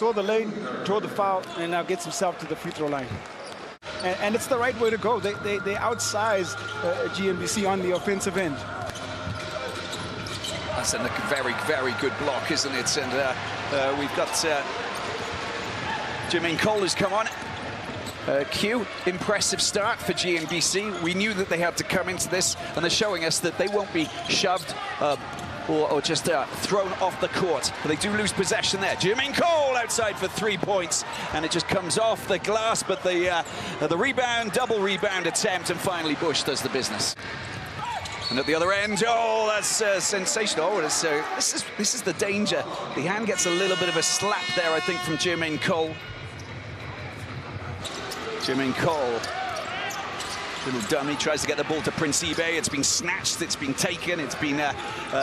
Saw the lane, draw the foul, and now gets himself to the free throw line. And it's the right way to go. They outsize GNBC on the offensive end. That's a very, very good block, isn't it? And we've got Jermaine Cole has come on. Q, impressive start for GNBC. We knew that they had to come into this, and they're showing us that they won't be shoved or just thrown off the court. But they do lose possession there. Jermaine Cole outside for 3 points, and it just comes off the glass, but the rebound, double rebound attempt, and finally Bush does the business. And at the other end, oh, that's sensational. Oh, this is the danger. The hand gets a little bit of a slap there, I think, from Jermaine Cole. Jermaine Cole, little dummy, tries to get the ball to Principe. It's been snatched, it's been taken, it's been,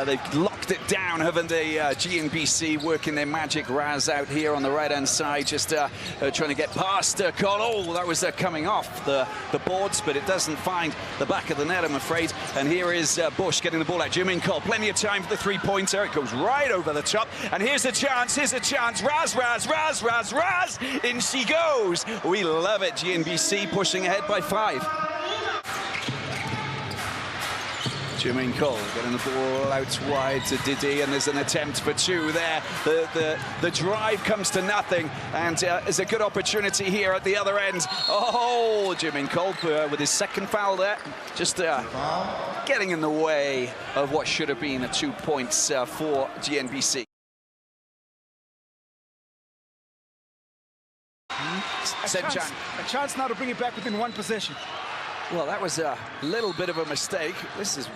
they've locked it down, haven't they? GNBC working their magic. Raz out here on the right-hand side, just trying to get past Cole. Oh, that was coming off the boards, but it doesn't find the back of the net, I'm afraid. And here is Bush getting the ball out. Jermaine Cole, plenty of time for the three-pointer. It goes right over the top. And here's a chance, Raz, in she goes. We love it, GNBC pushing ahead by 5. Jermaine Cole getting the ball out wide to Didi, and there's an attempt for 2 there. The drive comes to nothing, and there's a good opportunity here at the other end. Oh, Jermaine Cole with his second foul there, just getting in the way of what should have been 2 points for GNBC. A chance now to bring it back within 1 possession. Well, that was a little bit of a mistake. This is